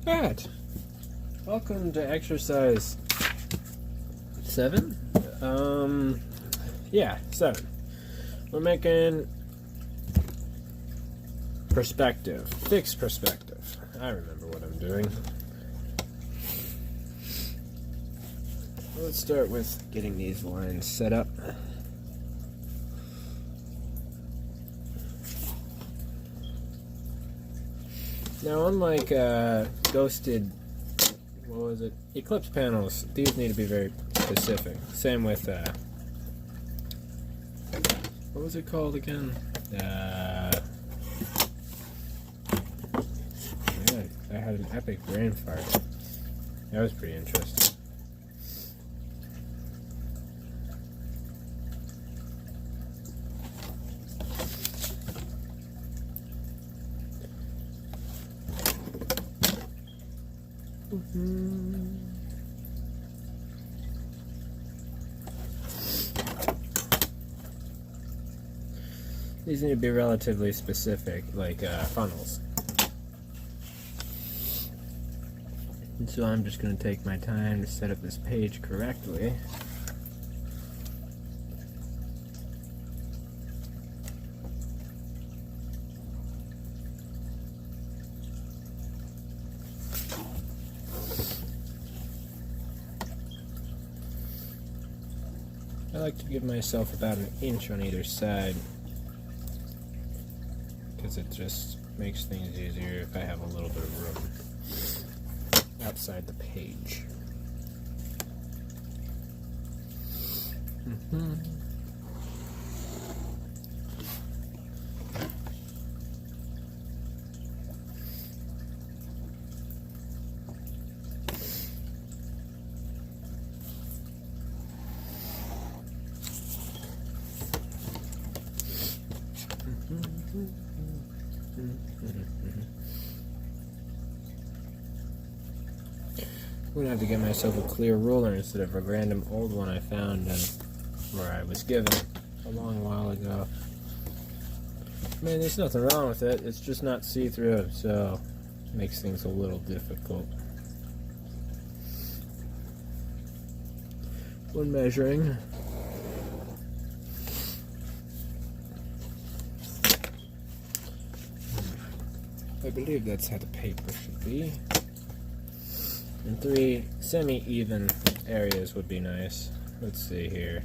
Alright, welcome to exercise 7. Yeah, 7. We're making perspective, fixed perspective. I remember what I'm doing. Let's start with getting these lines set up. Now, unlike ghosted, eclipse panels, these need to be very specific. Same with, what was it called again? Man, I had an epic brain fart. That was pretty interesting. These need to be relatively specific, like funnels. And so I'm just going to take my time to set up this page correctly. I like to give myself about an inch on either side, because it just makes things easier if I have a little bit of room outside the page. I'm gonna have to get myself a clear ruler instead of a random old one I found where I was given a long while ago. I mean, there's nothing wrong with it, it's just not see-through, so it makes things a little difficult when measuring. I believe that's how the paper should be. And 3 semi-even areas would be nice. Let's see here.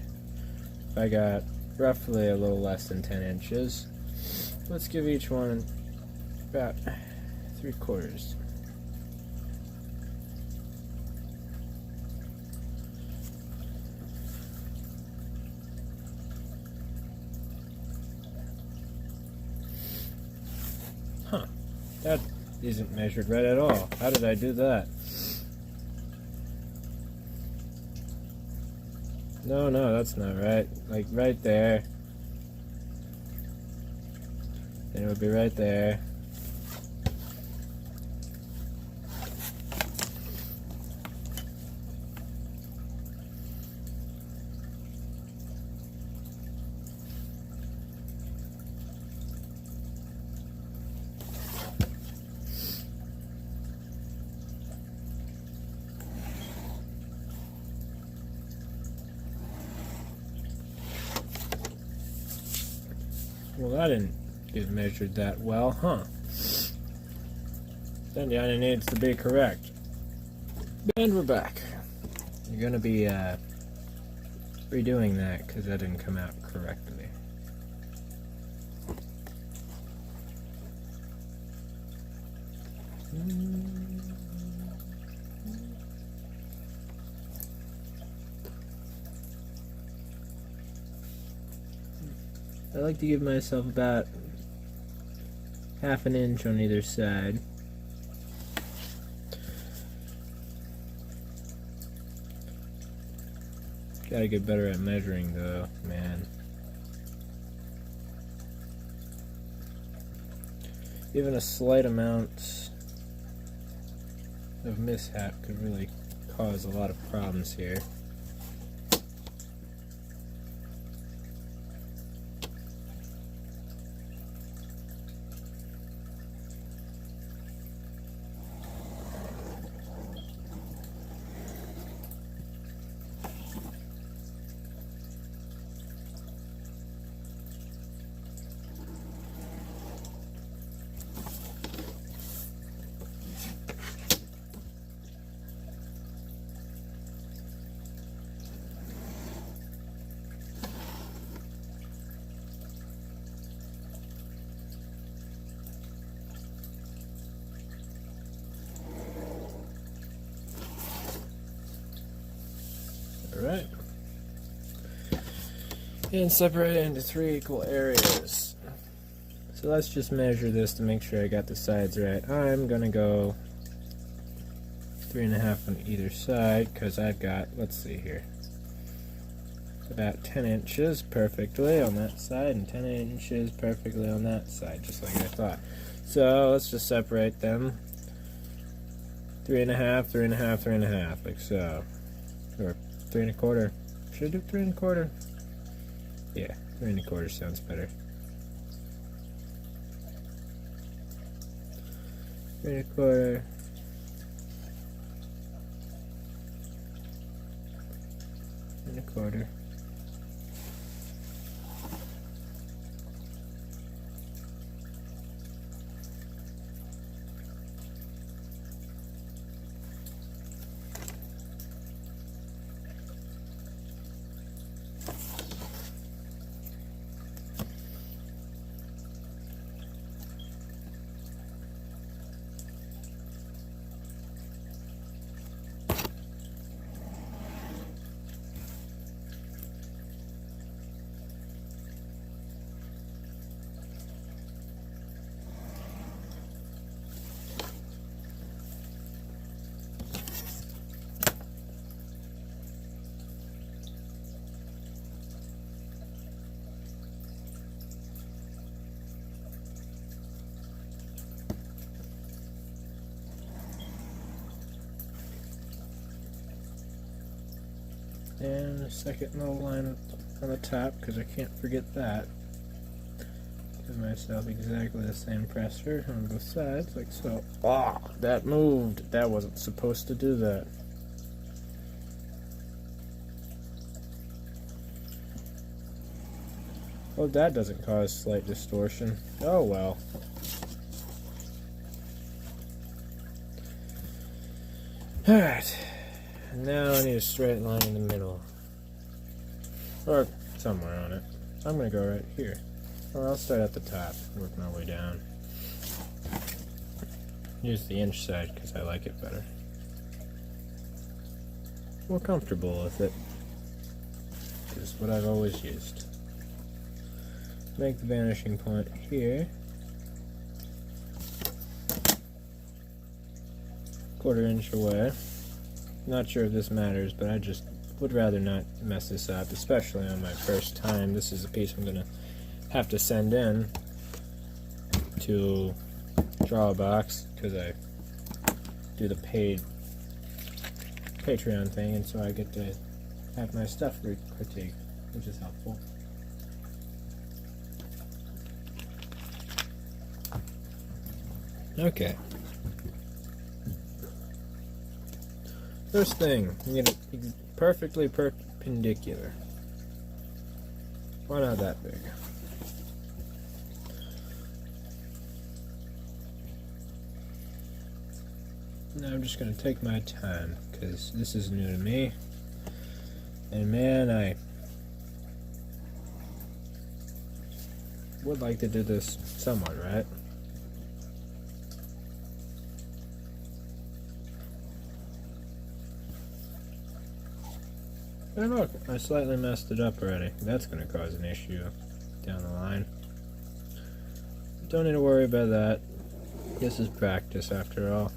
If I got roughly a little less than 10 inches, let's give each one about 3/4. Huh. That isn't measured right at all. How did I do that? No, that's not right. Like right there. Then it would be right there. Well, that didn't get measured that well, huh? Then the iron needs to be correct. And we're back. You're gonna be redoing that because that didn't come out correctly. I like to give myself about half an inch on either side. Gotta get better at measuring though, man. Even a slight amount of mishap could really cause a lot of problems here. and separate it into 3 equal areas. So let's just measure this to make sure I got the sides right. I'm gonna go 3.5 on either side because I've got, let's see here, about 10 inches perfectly on that side and 10 inches perfectly on that side, just like I thought. So let's just separate them. 3.5, 3.5, 3.5, like so. Or 3.25. Should I do 3.25? Yeah, 3.25 sounds better. 3.25. 3.25. And a second little line on the top because I can't forget that. Give myself exactly the same pressure on both sides, like so. Ah, that moved. That wasn't supposed to do that. Well, that doesn't cause slight distortion. Oh well. Alright. Now I need a straight line in the middle. Or somewhere on it. I'm going to go right here. Or I'll start at the top and work my way down. Use the inch side because I like it better. More comfortable with it. Is what I've always used. Make the vanishing point here. 1/4 inch away. Not sure if this matters, but I just would rather not mess this up, especially on my first time. This is a piece I'm going to have to send in to Drawabox because I do the paid Patreon thing, and so I get to have my stuff critiqued, which is helpful. Okay. First thing, I'm going to perfectly perpendicular. Why not that big? Now I'm just going to take my time because this is new to me. And man, I would like to do this somewhat, right? And look, I slightly messed it up already. That's going to cause an issue down the line. Don't need to worry about that. This is practice after all.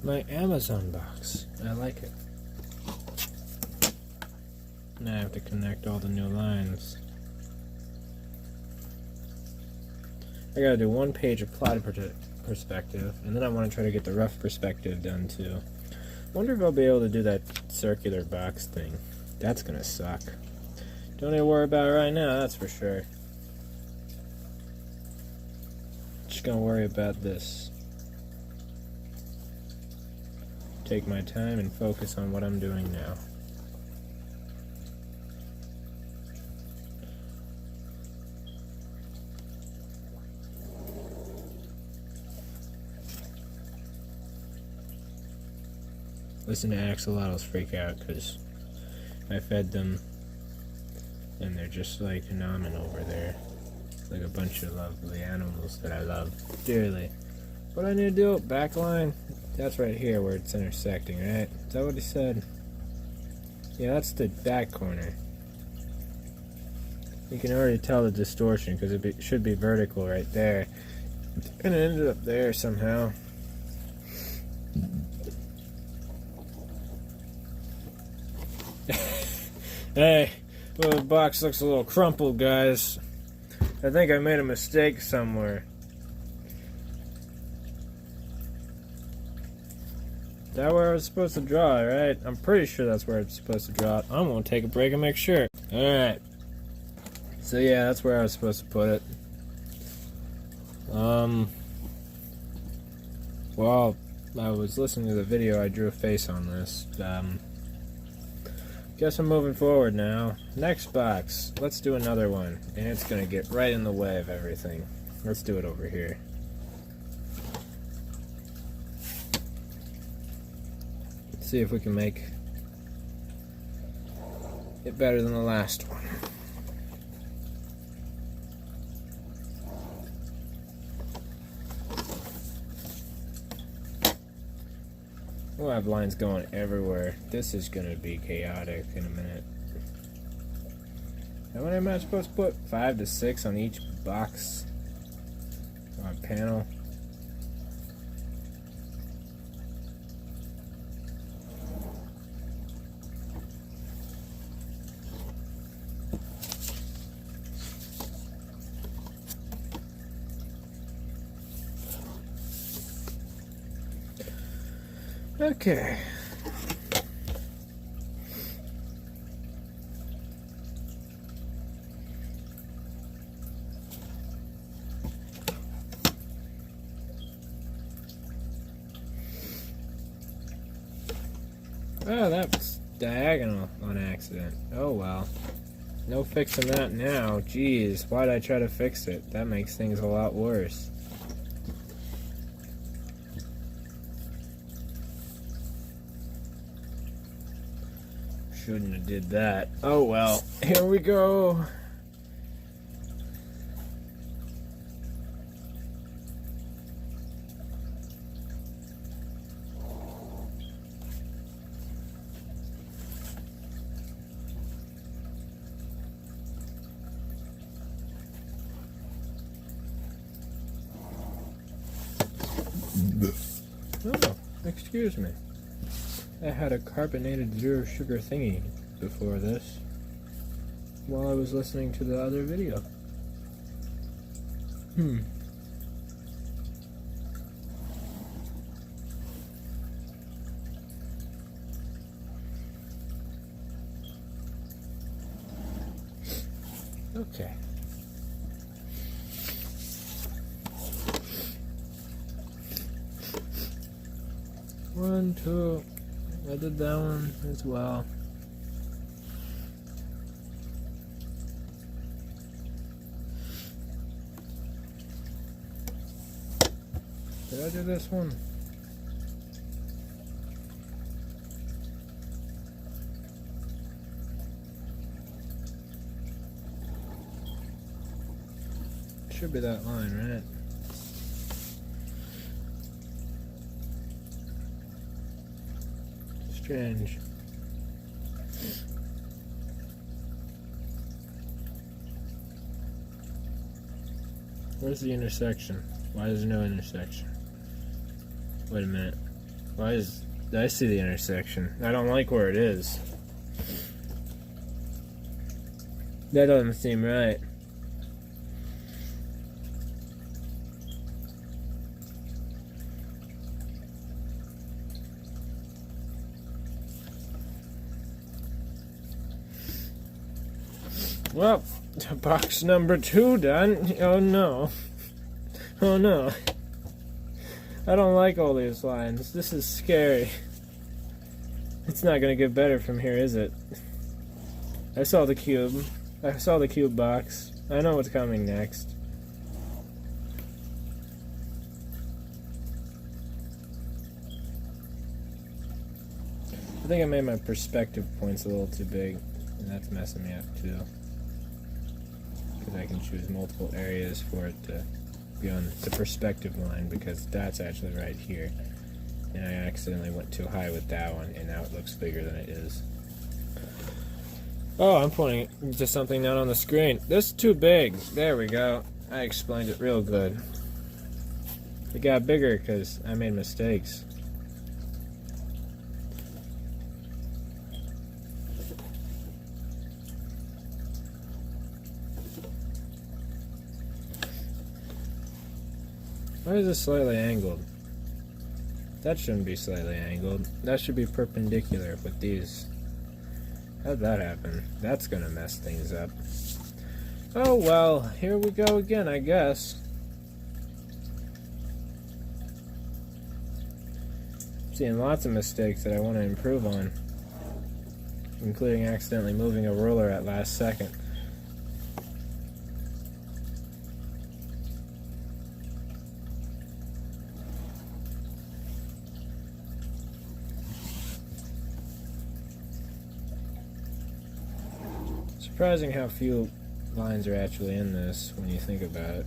My Amazon box. I like it. Now I have to connect all the new lines. I gotta do one page of plotted perspective, and then I want to try to get the rough perspective done too. Wonder if I'll be able to do that circular box thing. That's gonna suck. Don't need to worry about it right now, that's for sure. Just gonna worry about this. Take my time and focus on what I'm doing now. listen to axolotls freak out because I fed them and they're just like nomming over there. Like a bunch of lovely animals that I love dearly. What do I need to do? Back line? That's right here where it's intersecting, right? Is that what he said? Yeah, that's the back corner. You can already tell the distortion because it should be vertical right there. And it ended up there somehow. Hey, well, the box looks a little crumpled, guys. I think I made a mistake somewhere. Is that where I was supposed to draw it, right? I'm pretty sure that's where it's supposed to draw it. I'm gonna take a break and make sure. Alright. So yeah, that's where I was supposed to put it. Well, I was listening to the video, I drew a face on this. Guess I'm moving forward now. Next box. Let's do another one. And it's gonna get right in the way of everything. Let's do it over here. Let's see if we can make it better than the last one. We'll have lines going everywhere. This is gonna be chaotic in a minute. How many am I supposed to put? 5 to 6 on each box or panel. Okay. Oh, that was diagonal on accident. Oh well. No fixing that now. Jeez, why'd I try to fix it? That makes things a lot worse. Shouldn't have did that. Oh well, here we go. Oh, excuse me. I had a carbonated zero sugar thingy before this while I was listening to the other video. Okay. One, two. I did that one as well. Did I do this one? Should be that line, right? Strange. Where's the intersection? Why is there no intersection? Wait a minute. I see the intersection. I don't like where it is. That doesn't seem right. Well, box number 2 done. Oh no. Oh no. I don't like all these lines. This is scary. It's not gonna get better from here, is it? I saw the cube. I saw the cube box. I know what's coming next. think I made my perspective points a little too big, and that's messing me up too. Because I can choose multiple areas for it to be on the perspective line, because that's actually right here. And I accidentally went too high with that one, and now it looks bigger than it is. Oh, I'm pointing to something not on the screen. This is too big. There we go. I explained it real good. It got bigger because I made mistakes. Why is this slightly angled? That shouldn't be slightly angled. That should be perpendicular with these. How'd that happen? That's gonna mess things up. Oh well, here we go again, I guess. Seeing lots of mistakes that I want to improve on, including accidentally moving a ruler at last second. Surprising how few lines are actually in this when you think about it.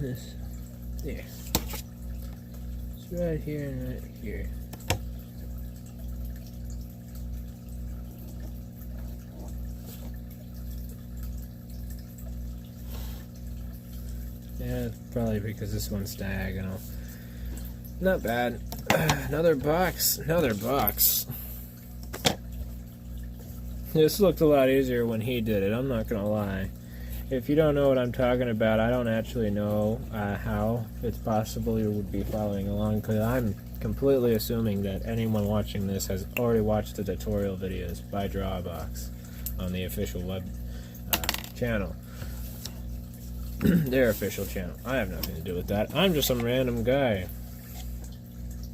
This, yeah, it's right here and right here. Yeah, probably because this one's diagonal. Not bad. Another box. Another box. This looked a lot easier when he did it, I'm not gonna lie. If you don't know what I'm talking about, I don't actually know how it's possible you would be following along, because I'm completely assuming that anyone watching this has already watched the tutorial videos by Drawabox on the official web channel. Their official channel. I have nothing to do with that. I'm just some random guy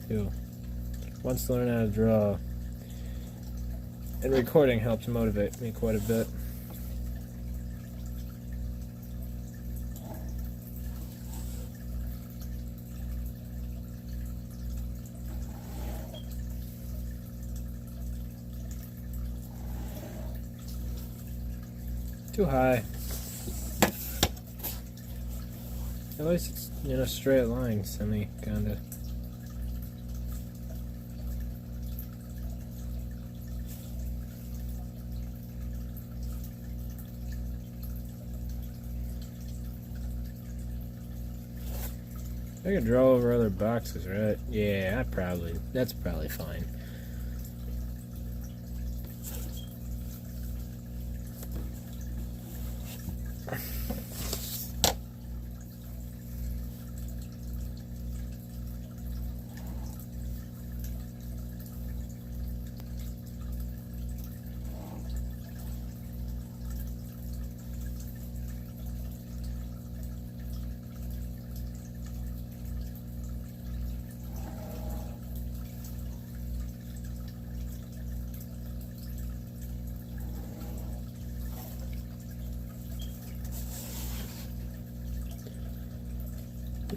who wants to learn how to draw. And recording helps motivate me quite a bit. Too high. At least it's in a straight line, kinda. I could draw over other boxes, right? Yeah, that's probably fine.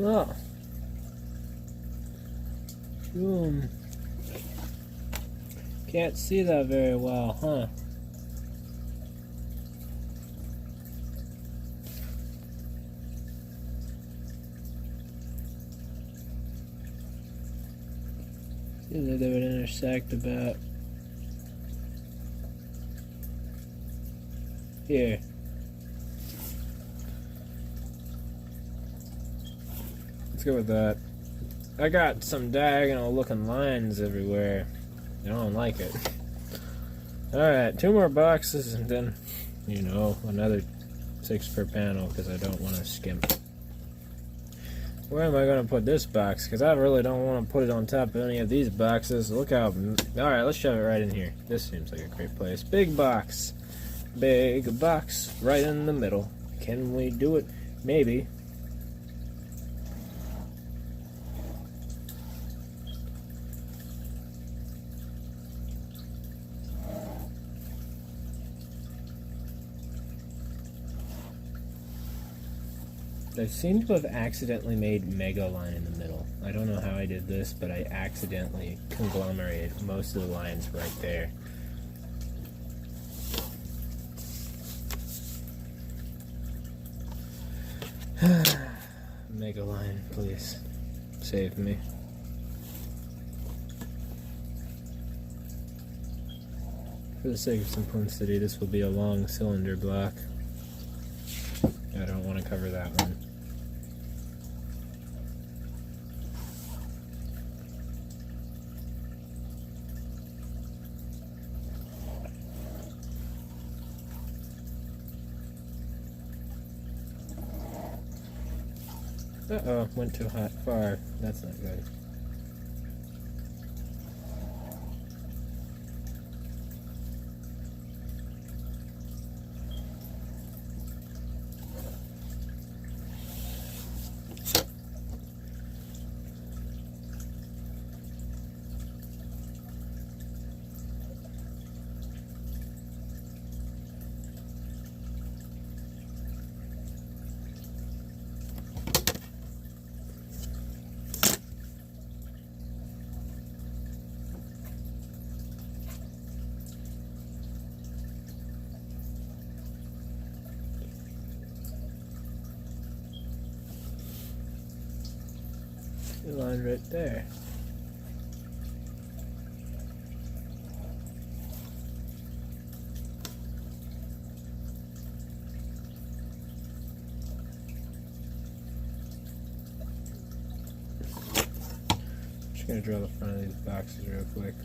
Oh. Boom. Can't see that very well, huh? Seems like they would intersect about here. Let's go with that. I got some diagonal looking lines everywhere. I don't like it. Alright, 2 more boxes and then, another 6 per panel because I don't want to skimp. Where am I going to put this box? Because I really don't want to put it on top of any of these boxes. Look how... Alright, let's shove it right in here. This seems like a great place. Big box. Big box. Right in the middle. Can we do it? Maybe. I seem to have accidentally made mega line in the middle. I don't know how I did this, but I accidentally conglomerated most of the lines right there. Mega line, please. Save me. For the sake of simplicity, this will be a long cylinder block. I don't want to cover that one. Uh-oh, went too far. That's not good. The line right there. Just gonna draw the front of these boxes real quick.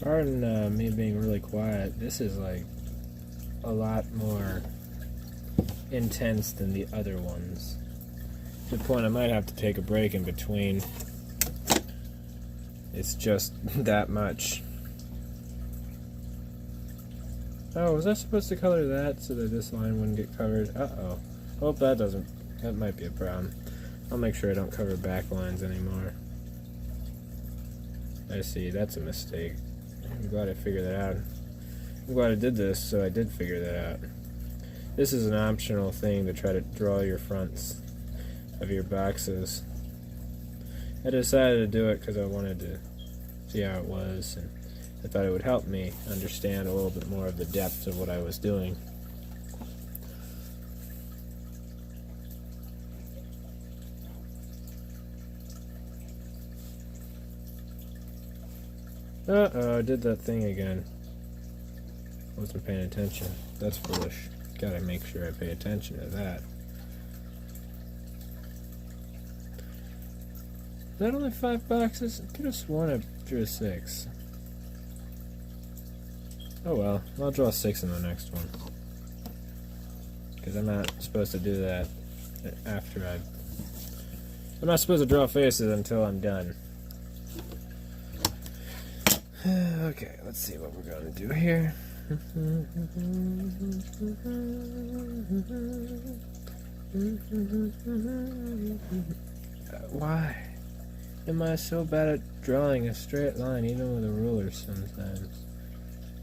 Pardon me being really quiet. This is like a lot more intense than the other ones. To the point I might have to take a break in between. It's just that much. Oh, was I supposed to color that so that this line wouldn't get covered? Uh-oh. Hope that doesn't... That might be a problem. I'll make sure I don't cover back lines anymore. I see, that's a mistake. I'm glad I figured that out. I'm glad I did this, so I did figure that out. This is an optional thing to try to draw your fronts of your boxes. I decided to do it because I wanted to see how it was, and I thought it would help me understand a little bit more of the depth of what I was doing. Uh-oh, I did that thing again. Wasn't paying attention. That's foolish. Gotta make sure I pay attention to that. Is that only 5 boxes? I could have sworn I drew 6. Oh well, I'll draw 6 in the next one. Because I'm not supposed to do that after I'm not supposed to draw faces until I'm done. Okay, let's see what we're going to do here. Why am I so bad at drawing a straight line even with a ruler sometimes?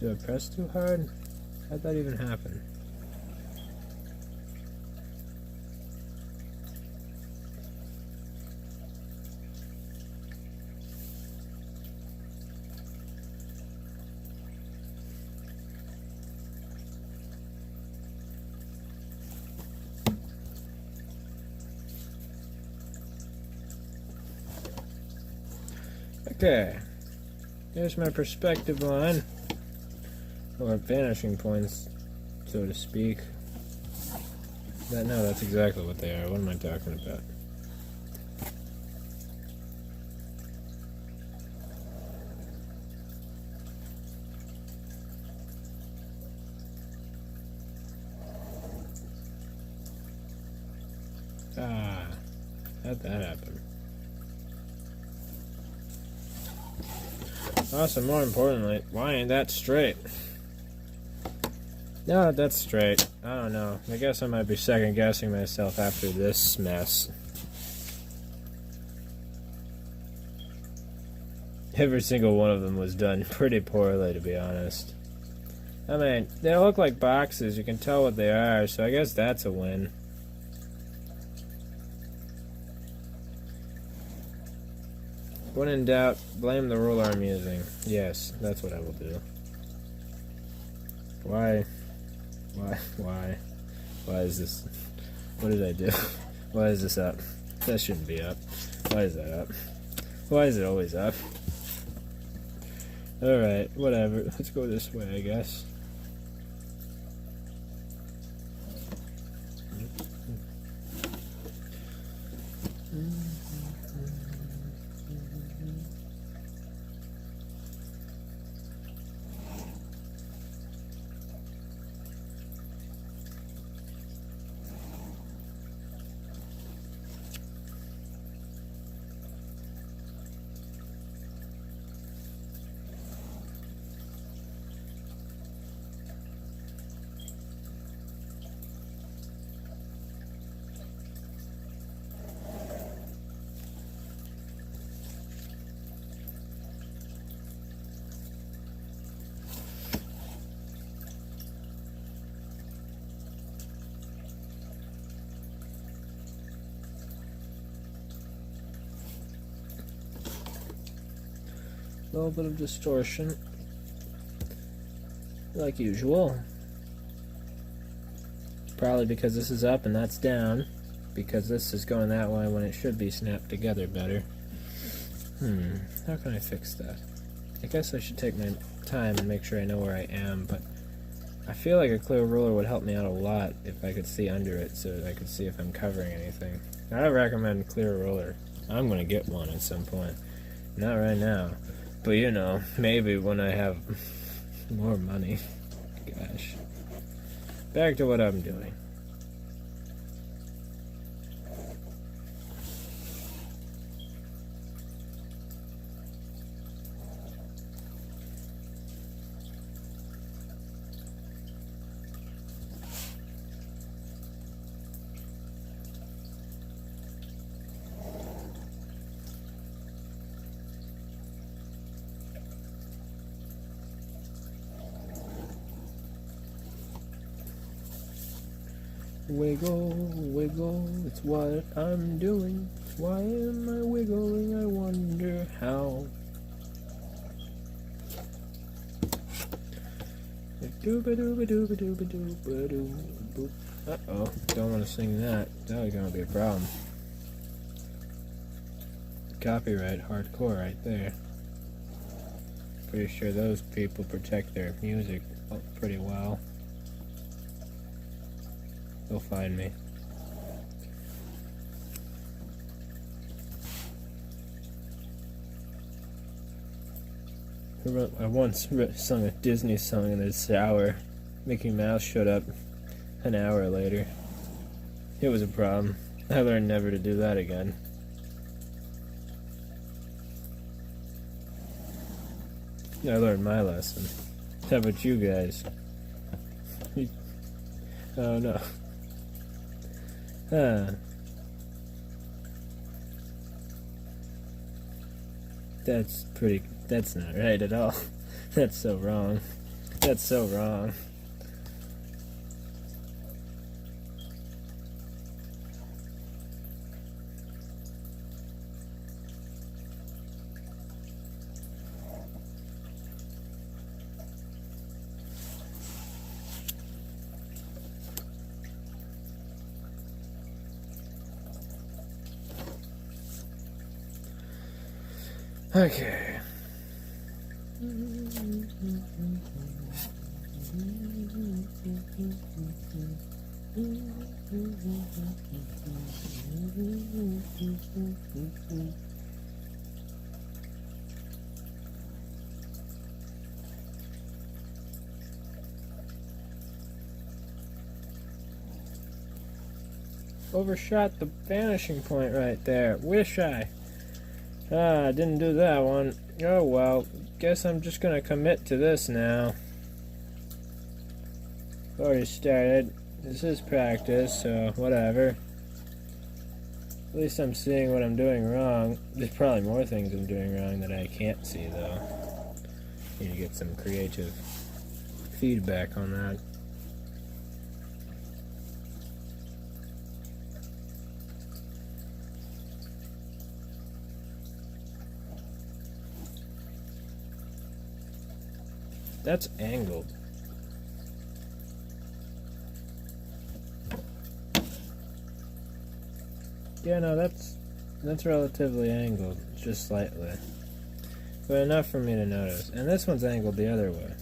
Do I press too hard? How'd that even happen? Okay. Here's my perspective line. Or vanishing points, so to speak. No, that's exactly what they are. What am I talking about? Ah, how'd that happen? Also, more importantly, why ain't that straight? No, that's straight. I don't know. I guess I might be second guessing myself after this mess. Every single one of them was done pretty poorly, to be honest. I mean, they look like boxes. You can tell what they are, so I guess that's a win. When in doubt, blame the ruler I'm using. Yes, that's what I will do. Why is this? What did I do? Why is this up? That shouldn't be up. Why is that up? Why is it always up? Alright, whatever. Let's go this way, I guess. A little bit of distortion, like usual. Probably because this is up and that's down, because this is going that way when it should be snapped together better. How can I fix that? I guess I should take my time and make sure I know where I am, but I feel like a clear ruler would help me out a lot if I could see under it so that I could see if I'm covering anything. I recommend clear ruler. I'm going to get one at some point. Not right now. But you know, maybe when I have more money. Gosh. Back to what I'm doing. Wiggle, wiggle, it's what I'm doing. Why am I wiggling? I wonder how. Uh-oh, don't want to sing that. That was gonna be a problem. Copyright hardcore right there. Pretty sure those people protect their music pretty well. They'll find me. I once sung a Disney song in the shower. Mickey Mouse showed up an hour later. It was a problem. I learned never to do that again. I learned my lesson. How about you guys? Oh no. That's not right at all. That's so wrong. That's so wrong. Okay. Overshot the vanishing point right there. Wish I. Didn't do that one. Oh well. Guess I'm just gonna commit to this now. Already started. This is practice, so whatever. At least I'm seeing what I'm doing wrong. There's probably more things I'm doing wrong that I can't see, though. Need to get some creative feedback on that. That's angled. Yeah, no, that's relatively angled, just slightly. But enough for me to notice. And this one's angled the other way.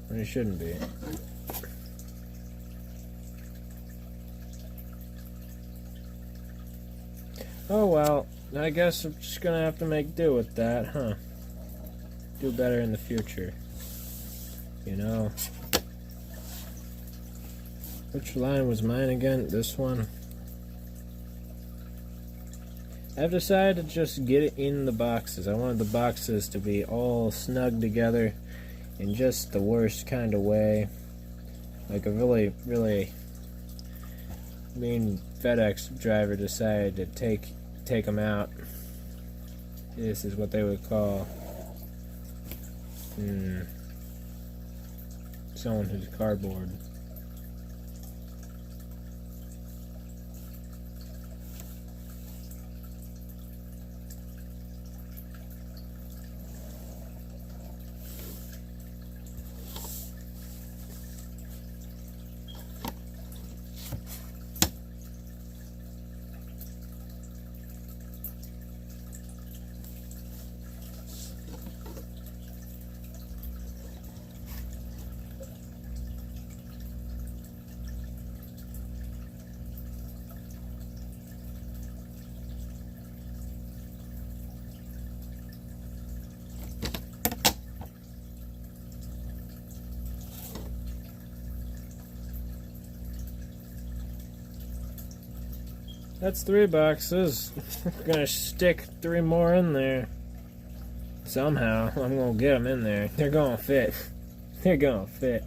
When it shouldn't be. Oh well, I guess I'm just gonna have to make do with that, huh? Do better in the future. You know. Which line was mine again? This one? I've decided to just get it in the boxes. I wanted the boxes to be all snug together in just the worst kind of way. Like a really, really mean FedEx driver decided to take them out. This is what they would call someone who's cardboard. That's 3 boxes. I'm gonna stick 3 more in there. Somehow, I'm gonna get them in there. They're gonna fit. They're gonna fit.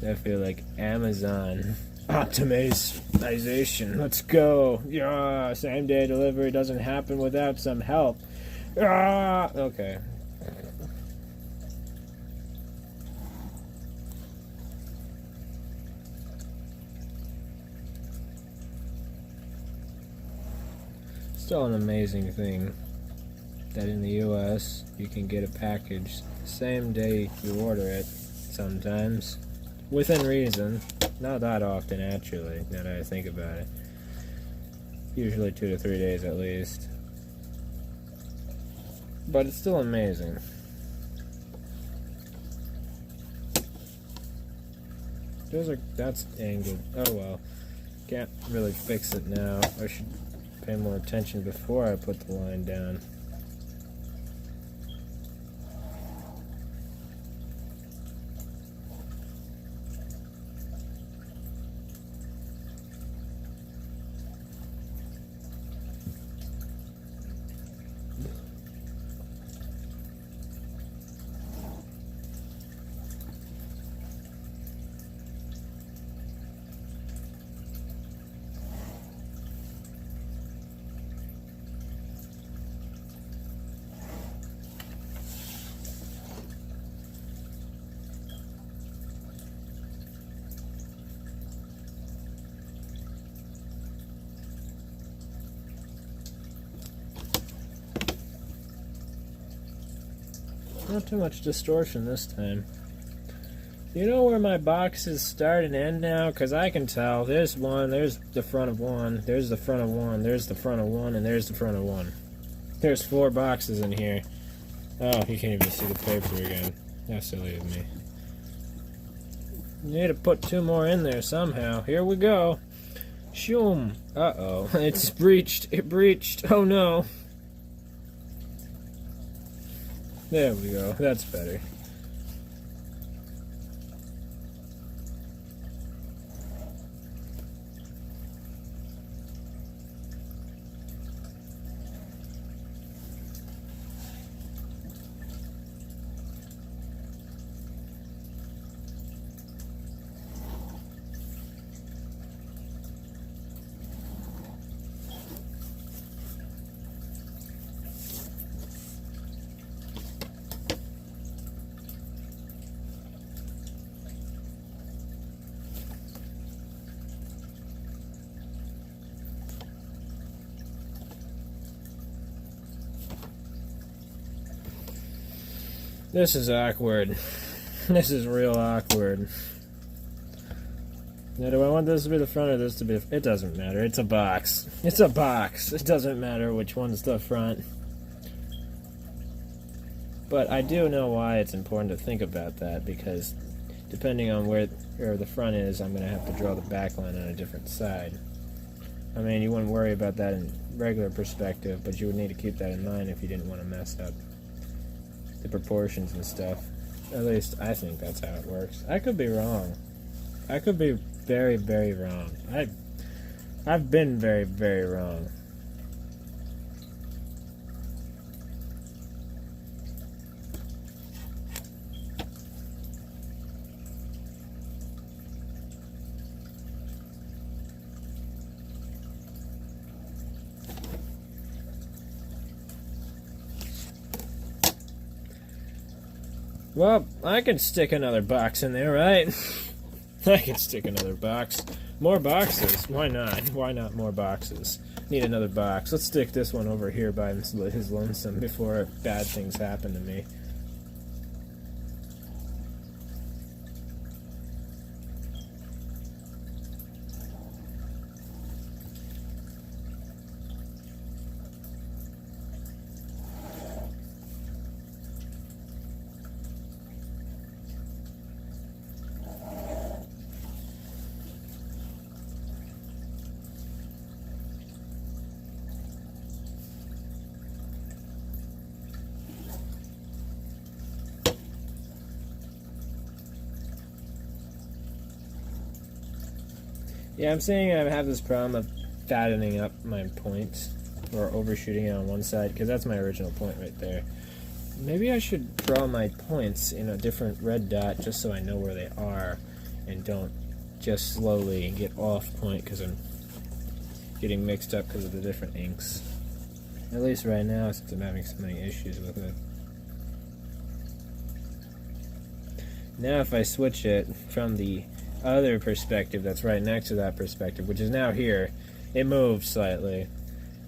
I feel like Amazon optimization. Let's go. Yeah, same day delivery doesn't happen without some help. Okay. Still an amazing thing that in the US you can get a package the same day you order it sometimes. Within reason. Not that often actually, now that I think about it. Usually 2 to 3 days at least. But it's still amazing. That's angled. Oh well. Can't really fix it now. I should pay more attention before I put the line down. Not too much distortion this time. You know where my boxes start and end now? Because I can tell. There's one, there's the front of one, there's the front of one, there's the front of one, and there's the front of one. There's 4 boxes in here. Oh, you can't even see the paper again. How silly of me. Need to put 2 more in there somehow. Here we go. Shoom. Uh-oh. It's breached. It breached. Oh, no. There we go. That's better. This is awkward. This is real awkward. Now, do I want this to be the front or this to be... It doesn't matter. It's a box. It's a box. It doesn't matter which one's the front. But I do know why it's important to think about that, because depending on where the front is, I'm going to have to draw the back line on a different side. I mean, you wouldn't worry about that in regular perspective, but you would need to keep that in mind if you didn't want to mess up the proportions and stuff. At least I think that's how it works. I could be wrong. I could be very, very wrong. I've been very, very wrong. Well, I could stick another box in there, right? I could stick another box. More boxes. Why not? Why not more boxes? Need another box. Let's stick this one over here by his lonesome before bad things happen to me. Yeah, I'm saying I have this problem of fattening up my points, or overshooting it on one side, because that's my original point right there. Maybe I should draw my points in a different red dot just so I know where they are, and don't just slowly get off point because I'm getting mixed up because of the different inks. At least right now, since I'm having so many issues with it. Now if I switch it from the other perspective that's right next to that perspective, which is now here, it moved slightly.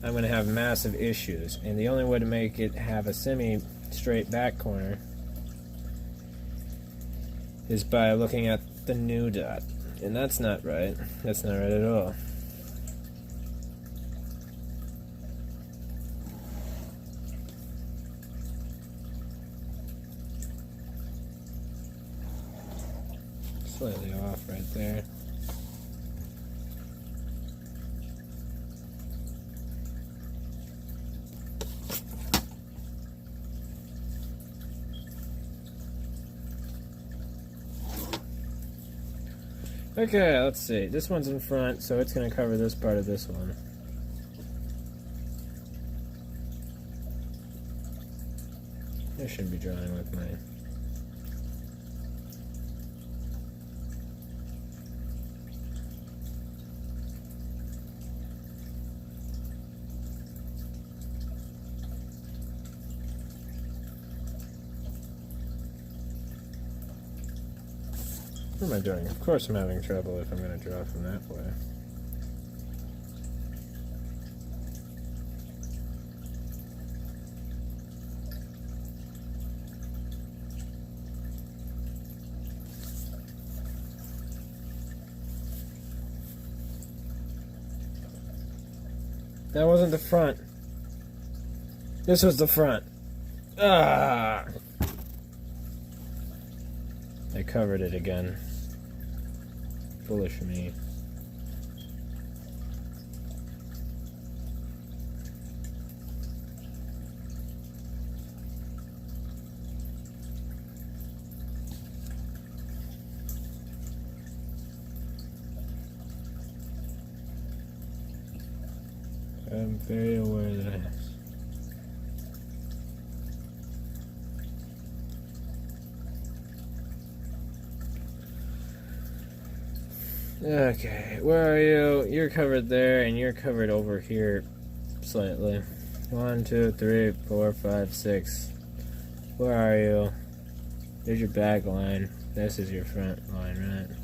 I'm going to have massive issues, and the only way to make it have a semi-straight back corner is by looking at the new dot, and that's not right. That's not right at all. Slightly off right there. Okay, let's see. This one's in front, so it's going to cover this part of this one. I should be drawing with my... What am I doing? Of course I'm having trouble if I'm going to draw from that way. That wasn't the front. This was the front. Ah! I covered it again. Foolish me. I'm very aware that I have. Okay, where are you? You're covered there, and you're covered over here slightly. 1, 2, 3, 4, 5, 6. Where are you? There's your back line. This is your front line, right?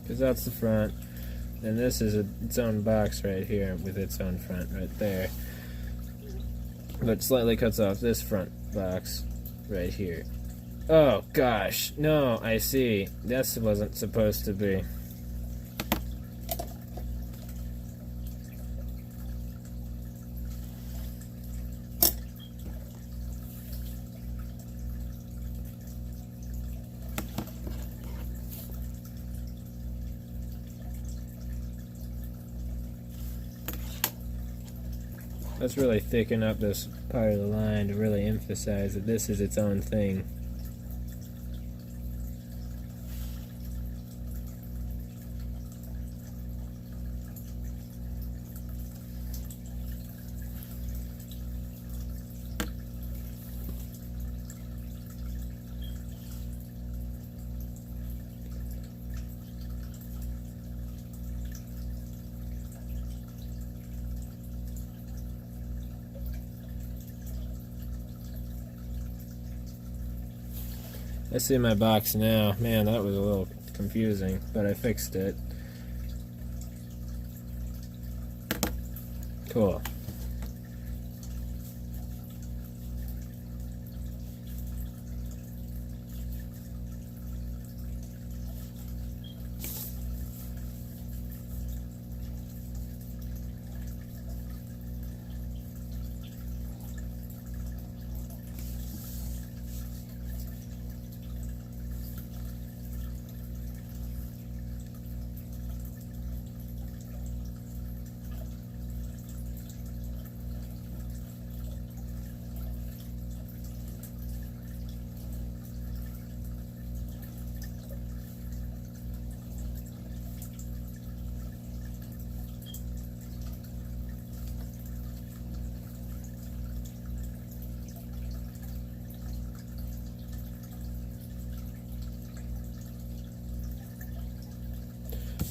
Because that's the front, and this is its own box right here with its own front right there, but slightly cuts off this front box right here. Oh gosh, no, I see. This wasn't supposed to be. Let's really thicken up this part of the line to really emphasize that this is its own thing. I see my box now. Man, that was a little confusing, but I fixed it. Cool.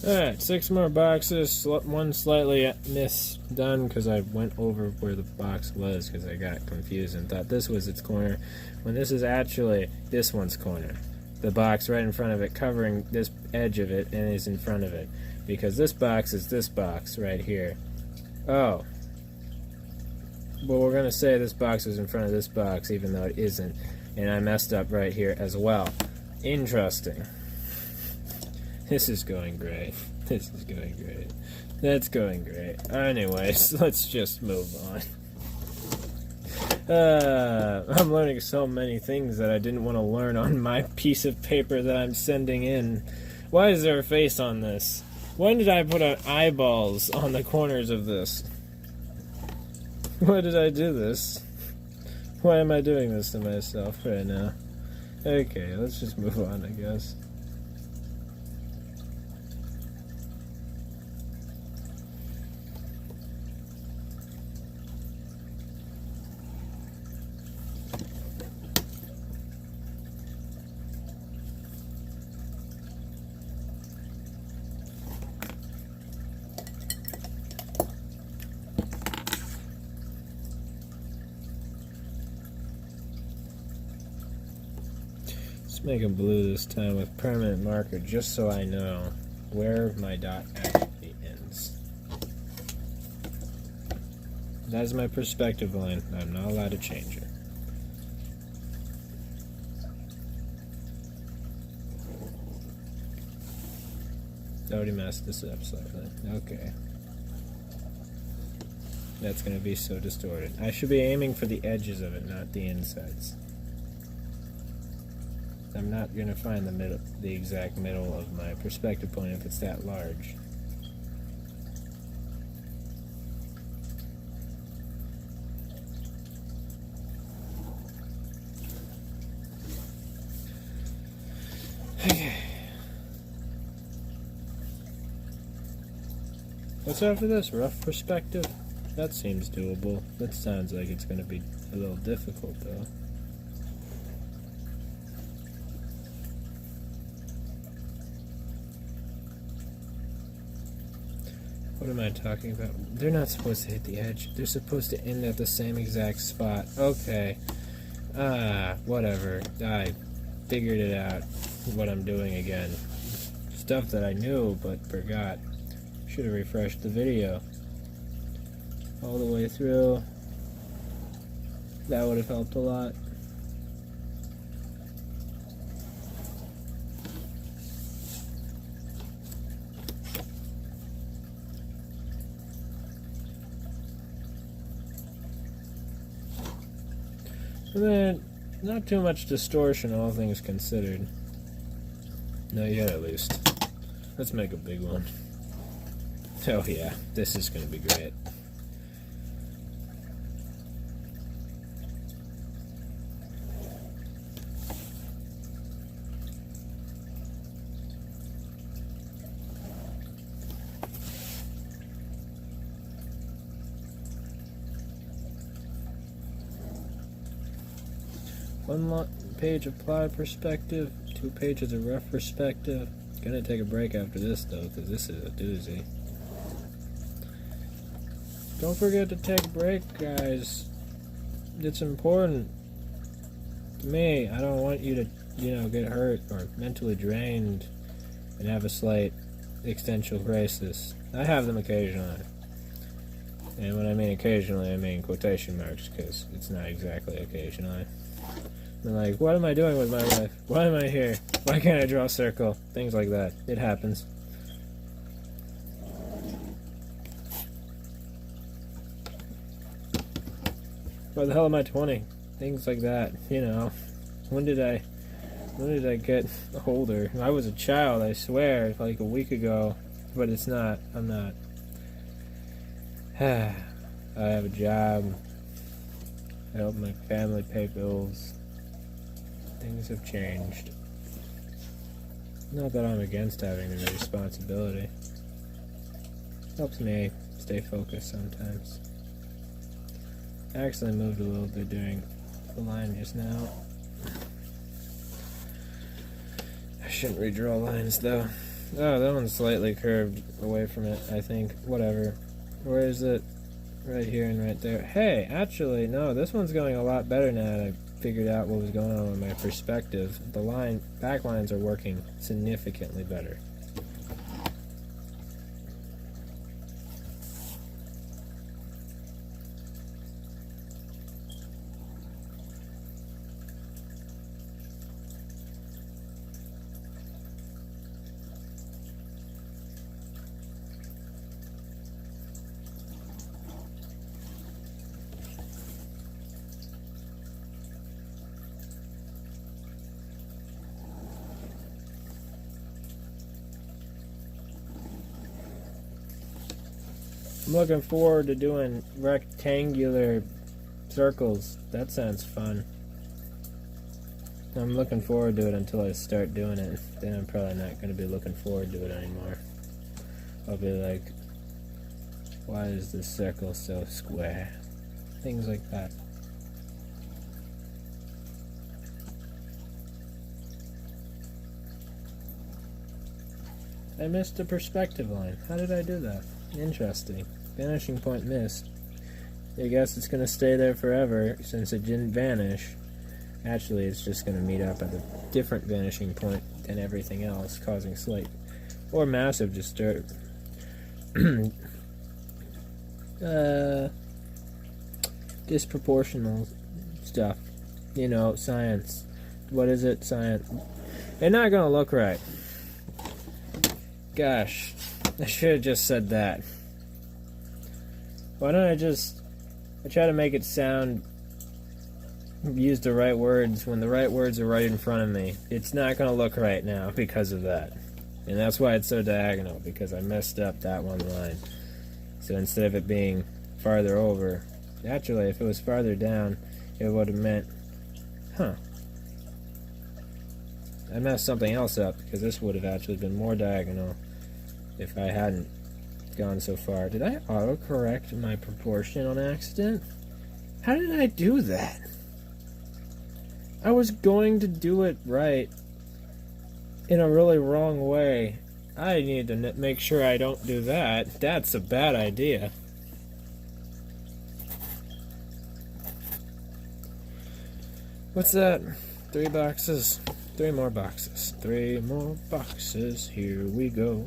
Alright, 6 more boxes, one slightly misdone because I went over where the box was because I got confused and thought this was its corner, when this is actually this one's corner. The box right in front of it covering this edge of it and is in front of it, because this box is this box right here. Oh. Well, we're going to say this box is in front of this box even though it isn't, and I messed up right here as well. Interesting. This is going great. This is going great. That's going great. Anyways, let's just move on. I'm learning so many things that I didn't want to learn on my piece of paper that I'm sending in. Why is there a face on this? When did I put eyeballs on the corners of this? Why did I do this? Why am I doing this to myself right now? Okay, let's just move on, I guess. Let's make them blue this time with permanent marker, just so I know where my dot actually ends. That is my perspective line. I'm not allowed to change it. Already messed this up slightly. Okay. That's going to be so distorted. I should be aiming for the edges of it, not the insides. I'm not going to find the exact middle of my perspective point if it's that large. Okay. What's after this? Rough perspective? That seems doable. That sounds like it's going to be a little difficult, though. What am I talking about? They're not supposed to hit the edge. They're supposed to end at the same exact spot. Okay. Whatever. I figured it out. What I'm doing again. Stuff that I knew but forgot. Should have refreshed the video. All the way through. That would have helped a lot. And then, not too much distortion, all things considered. Not yet, at least. Let's make a big one. Oh yeah, this is going to be great. One page applied perspective, 2 pages of rough perspective. Gonna take a break after this though, because this is a doozy. Don't forget to take a break, guys. It's important to me. I don't want you to, get hurt or mentally drained and have a slight existential crisis. I have them occasionally. And when I mean occasionally, I mean quotation marks, because it's not exactly occasionally. I'm like, what am I doing with my life? Why am I here? Why can't I draw a circle? Things like that. It happens. Why the hell am I 20? Things like that, When did I get older? I was a child, I swear, like a week ago. But it's not. I'm not. I have a job. I help my family pay bills. Things have changed. Not that I'm against having the responsibility. Helps me stay focused sometimes. I actually moved a little bit during the line just now. I shouldn't redraw lines though. Oh, that one's slightly curved away from it, I think. Whatever. Where is it? Right here and right there. Hey, actually, no, this one's going a lot better now that I figured out what was going on with my perspective. The back lines are working significantly better. I'm looking forward to doing rectangular circles. That sounds fun. I'm looking forward to it until I start doing it. Then I'm probably not going to be looking forward to it anymore. I'll be like, why is this circle so square? Things like that. I missed the perspective line. How did I do that? Interesting. Vanishing point missed. I guess it's going to stay there forever since it didn't vanish. Actually, it's just going to meet up at a different vanishing point than everything else, causing slight or massive disproportional stuff. You know, science. What is it? Science. They're not going to look right. Gosh, I should have just said that. Why don't I try to make it sound, use the right words when the right words are right in front of me. It's not going to look right now because of that. And that's why it's so diagonal, because I messed up that one line. So instead of it being farther over, actually, if it was farther down, it would have meant, I messed something else up, because this would have actually been more diagonal if I hadn't gone so far. Did I autocorrect my proportion on accident? How did I do that? I was going to do it right in a really wrong way. I need to make sure I don't do that. That's a bad idea. What's that? 3 boxes. 3 more boxes. 3 more boxes. Here we go.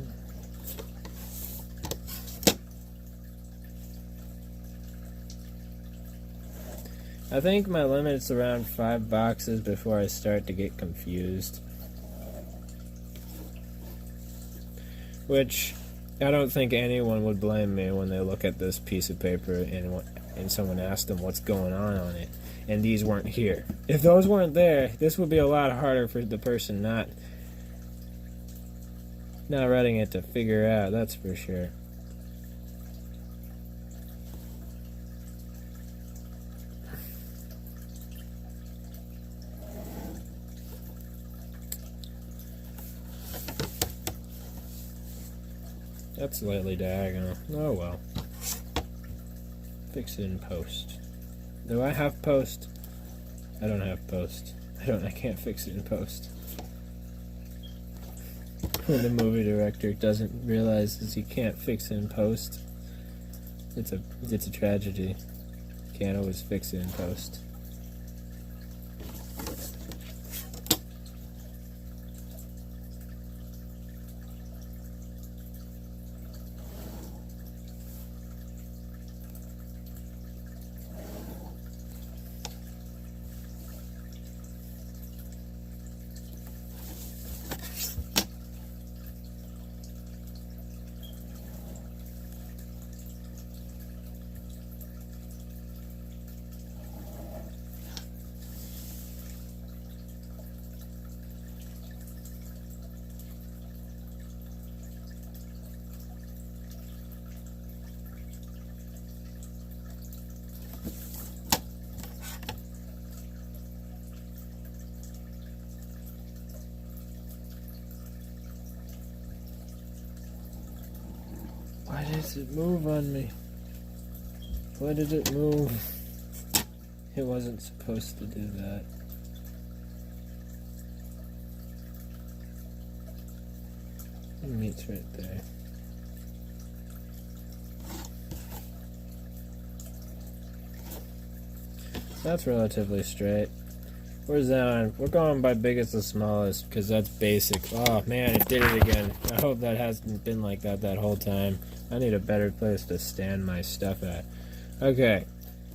I think my limit's around 5 boxes before I start to get confused. Which, I don't think anyone would blame me when they look at this piece of paper and someone asks them what's going on it, and these weren't here. If those weren't there, this would be a lot harder for the person not writing it to figure out, that's for sure. That's slightly diagonal. Oh well. Fix it in post. Do I have post? I don't have post. I can't fix it in post. When the movie director doesn't realize he can't fix it in post, it's a tragedy. Can't always fix it in post. Why does it move on me? Why did it move? It wasn't supposed to do that. It meets right there. That's relatively straight. Where's that on? We're going by biggest to smallest because that's basic. Oh man, it did it again. I hope that hasn't been like that whole time. I need a better place to stand my stuff at. Okay,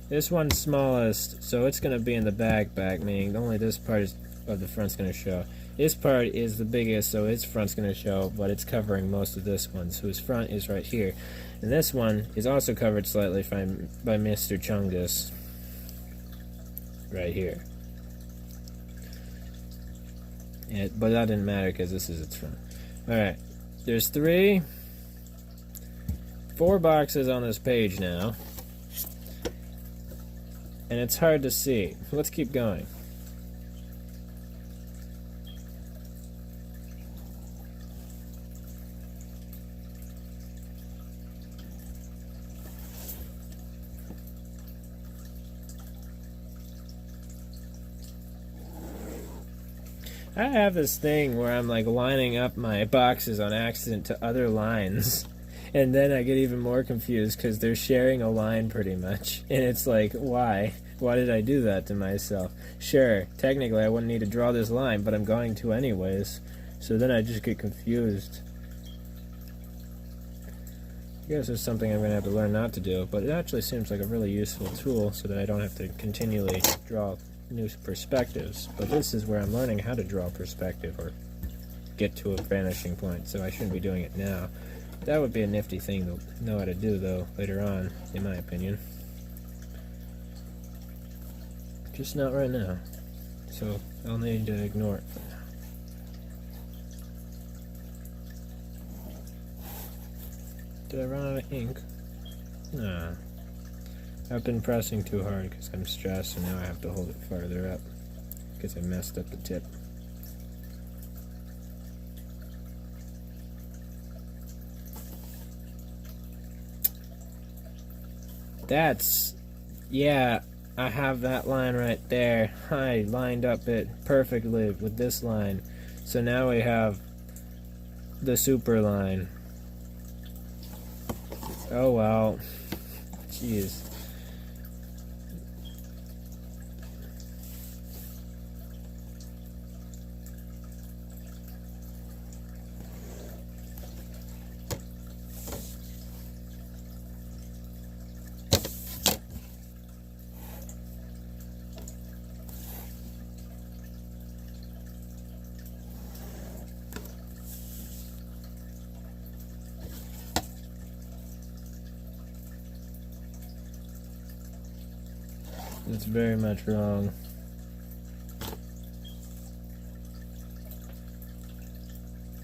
this one's smallest, so it's going to be in the back, meaning only this part of the front's going to show. This part is the biggest, so its front's going to show, but it's covering most of this one, so its front is right here. And this one is also covered slightly by Mr. Chungus. Right here. But that didn't matter because this is its front. Alright, there's 4 boxes on this page now. And it's hard to see. Let's keep going. I have this thing where I'm like lining up my boxes on accident to other lines. And then I get even more confused because they're sharing a line pretty much. And it's like, why? Why did I do that to myself? Sure, technically I wouldn't need to draw this line, but I'm going to anyways. So then I just get confused. I guess it's something I'm going to have to learn not to do, but it actually seems like a really useful tool so that I don't have to continually draw new perspectives. But this is where I'm learning how to draw perspective or get to a vanishing point, so I shouldn't be doing it now. That would be a nifty thing to know how to do, though, later on, in my opinion. Just not right now. So I'll need to ignore it for now. Did I run out of ink? Nah. I've been pressing too hard because I'm stressed, and now I have to hold it farther up because I messed up the tip. That's... yeah, I have that line right there. I lined up it perfectly with this line. So now we have the super line. Oh well. Jeez. That's very much wrong.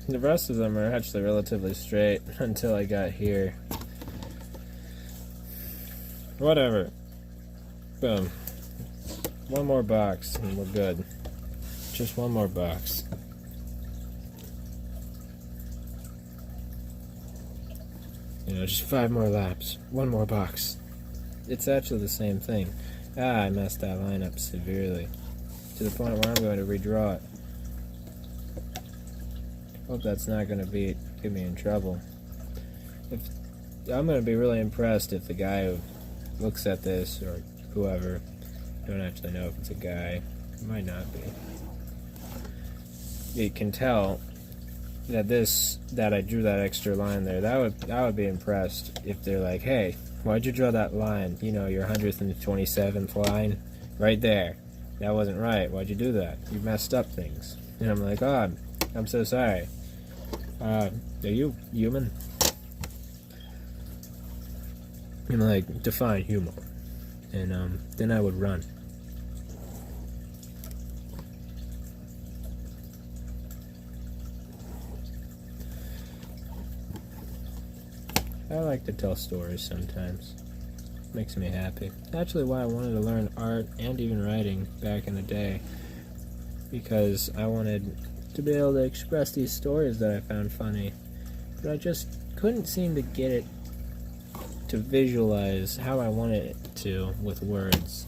The rest of them are actually relatively straight until I got here. Whatever. Boom. One more box and we're good. Just one more box. You know, just 5 more laps. One more box. It's actually the same thing. I messed that line up severely, to the point where I'm going to redraw it. Hope that's not going to get me in trouble. I'm going to be really impressed if the guy who looks at this, or whoever, I don't actually know if it's a guy, it might not be, it can tell that I drew that extra line there. I would be impressed if they're like, hey, why'd you draw that line? You know, your 127th line? Right there. That wasn't right. Why'd you do that? You messed up things. And I'm like, oh, I'm so sorry. Are you human? And like, define humor. And then I would run. I like to tell stories sometimes. Makes me happy. Actually why I wanted to learn art and even writing back in the day. Because I wanted to be able to express these stories that I found funny. But I just couldn't seem to get it to visualize how I wanted it to with words.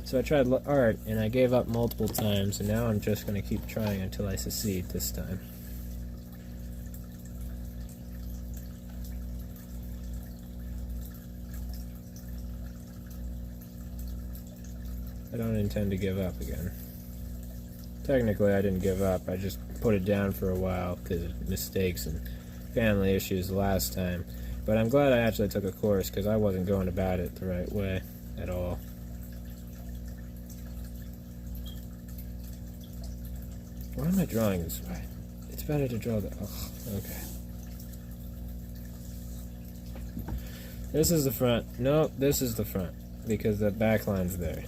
So I tried art and I gave up multiple times, and now I'm just going to keep trying until I succeed this time. I don't intend to give up again. Technically, I didn't give up. I just put it down for a while because of mistakes and family issues the last time. But I'm glad I actually took a course because I wasn't going about it the right way at all. Why am I drawing this way? It's better to draw the... oh, okay. This is the front. No, this is the front because the back line's there.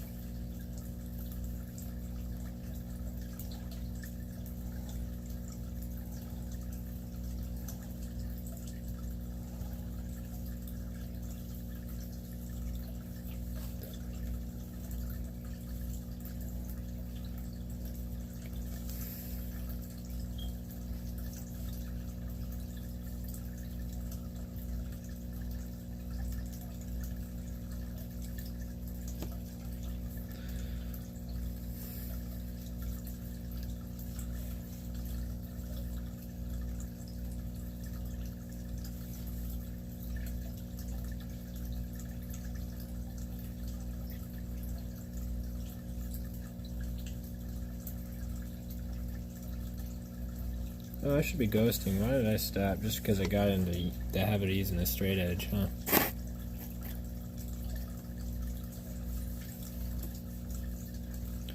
Oh, I should be ghosting. Why did I stop? Just because I got into the habit of using the straight edge, huh?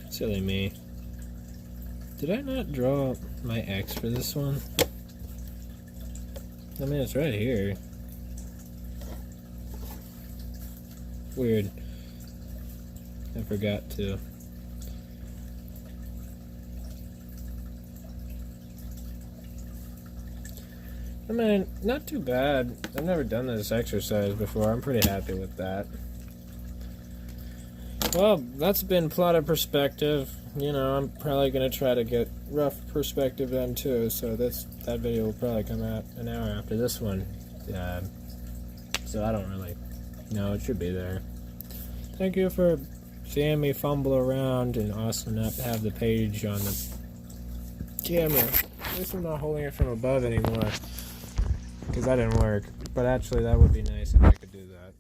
Silly me. Did I not draw my X for this one? I mean, it's right here. Weird. I forgot to. I mean, not too bad. I've never done this exercise before. I'm pretty happy with that. Well, that's been plotted perspective. You know, I'm probably going to try to get rough perspective done too, so that video will probably come out an hour after this one. So I don't really know. It should be there. Thank you for seeing me fumble around and also not have the page on the camera. At least I'm not holding it from above anymore, because that didn't work. But actually, that would be nice if I could do that.